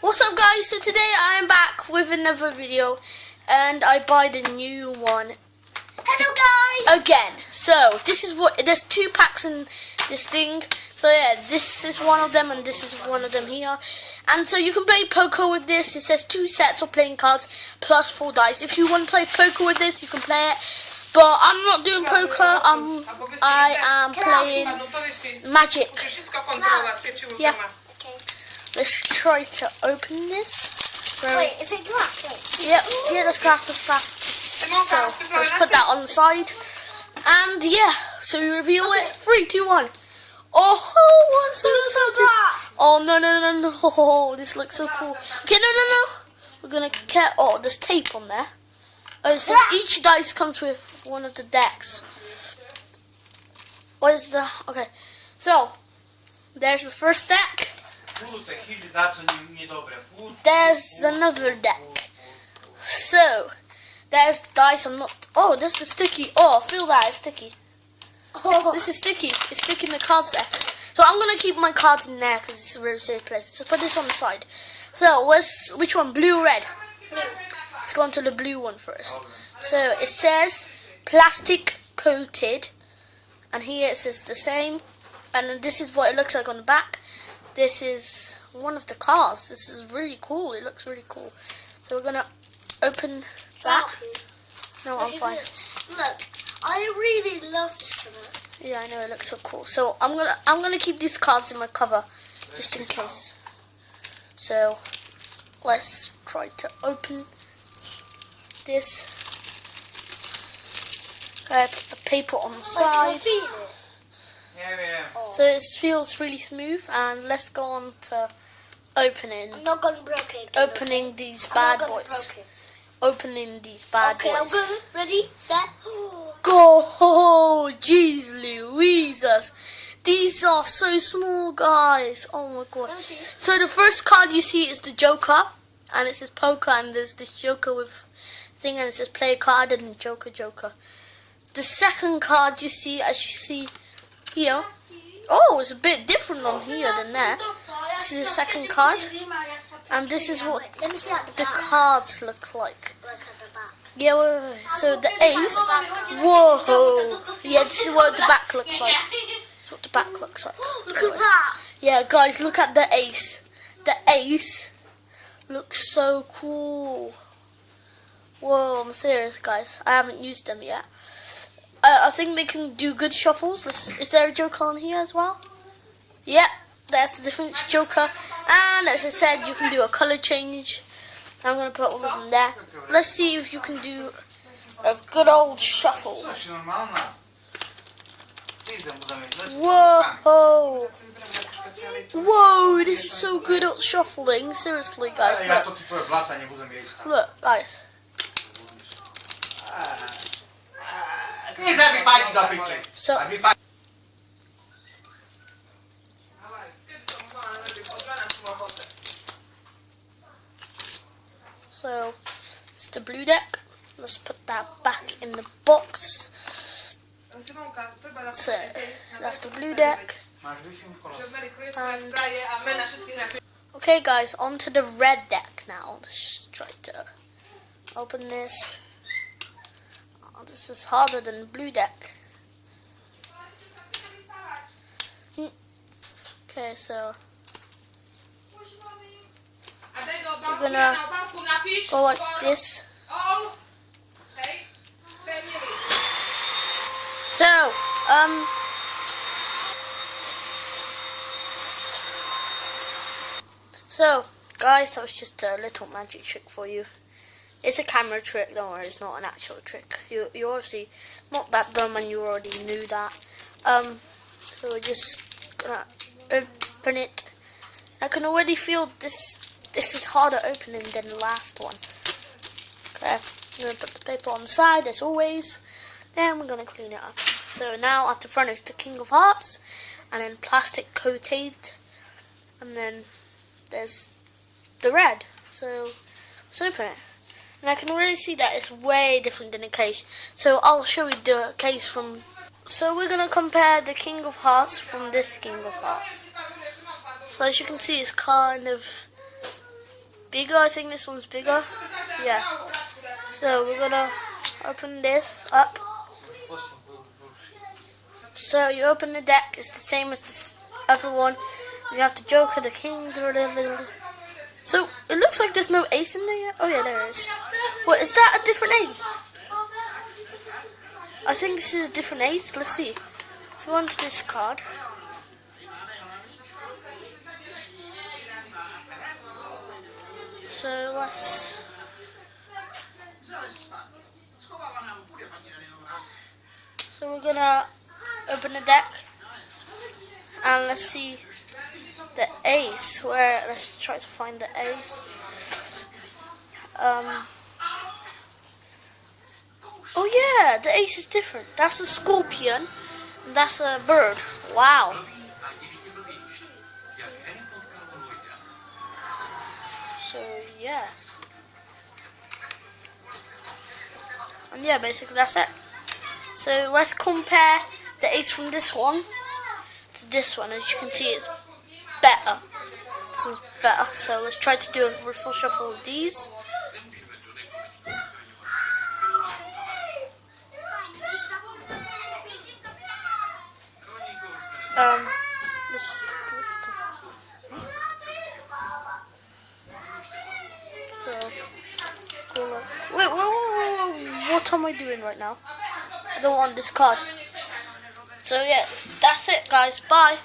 What's up guys, so today I am back with another video and I buy the new one. Hello guys! Again. So this is what, there's 2 packs in this thing. So yeah, this is one of them and this is one of them here. And so you can play poker with this. It says 2 sets of playing cards plus 4 dice. If you want to play poker with this, you can play it. But I'm not doing poker, I am playing Magic. Yeah. Let's try to open this. Wait, is it glass? Wait. Yeah, that's glass, So, let's put that on the side. And yeah, so you reveal it. 3, 2, 1. Oh, I'm so excited. Oh, no. Oh, this looks so cool. Okay, no. We're going to get, oh, there's tape on there. Oh, so each dice comes with one of the decks. What is the, okay. So, there's the first deck. There's another deck. So, there's the dice. Oh, there's the sticky. Oh, feel that, it's sticky. Oh. This is sticky. It's sticking the cards there. So I'm gonna keep my cards in there because it's a very safe place. So put this on the side. So which one? Blue or red? Blue. Let's go on to the blue one first. So it says plastic coated, and here it says the same. And then this is what it looks like on the back. This is one of the cards. This is really cool. It looks really cool. So we're gonna open that. No, I'm fine. Look, I really love this cover. Yeah, I know, it looks so cool. So I'm gonna keep these cards in my cover just in case. So let's try to open this. Okay, put the paper on the side. So it feels really smooth, and let's go on to opening. I'm not gonna break it. Opening these bad boys. Opening these bad boys. Okay, I'm good. Ready, set, go! Oh, jeez, Louises. These are so small, guys. Oh my god. So the first card you see is the Joker, and it says poker, and there's this Joker with thing, and it says play a card and Joker. The second card you see, as you see here, oh, it's a bit different on here than there. This is the second card, and this is what the cards look like. Yeah, wait. So the ace, whoa, yeah, this is what the back looks like. That's what the back looks like. Look at that. Yeah, guys, look at the ace. The ace looks so cool. Whoa, I'm serious, guys. I haven't used them yet. I think they can do good shuffles. Is there a Joker on here as well? Yep, that's the difference, Joker. And as I said, you can do a colour change. I'm going to put all of them there. Let's see if you can do a good old shuffle. Whoa! Whoa, this is so good at shuffling. Seriously, guys, look. Look, guys. So it's the blue deck. Let's put that back in the box. So that's the blue deck. And okay, guys, on to the red deck now. Let's try to open this. Oh, this is harder than the blue deck. Okay, so we're gonna go like this. So guys, that was just a little magic trick for you. It's a camera trick, don't worry, it's not an actual trick. You're obviously not that dumb and you already knew that. So we're just gonna open it. I can already feel this is harder opening than the last one. Okay, I'm going to put the paper on the side as always. Then we're going to clean it up. So now at the front is the King of Hearts, and then plastic coated, and then there's the red. So let's open it. And I can really see that it's way different than the case. So I'll show you the case from. So we're going to compare the King of Hearts from this King of Hearts. So as you can see, it's kind of bigger. I think this one's bigger. Yeah. So we're gonna open this up. So you open the deck. It's the same as this other one. You have the Joker, the King. So it looks like there's no ace in there yet. Oh yeah, there is. What is that? A different ace? I think this is a different ace. Let's see. So onto this card. So let's. So we're gonna open the deck and let's see the ace. Where? Let's try to find the ace. Oh yeah, the ace is different. That's a scorpion, and that's a bird. Wow. So yeah. And yeah, basically that's it. So let's compare the ace from this one to this one. As you can see, it's better. This one's better. So let's try to do a full shuffle of these. Wait, what am I doing right now? I don't want this card. So yeah, that's it guys, bye.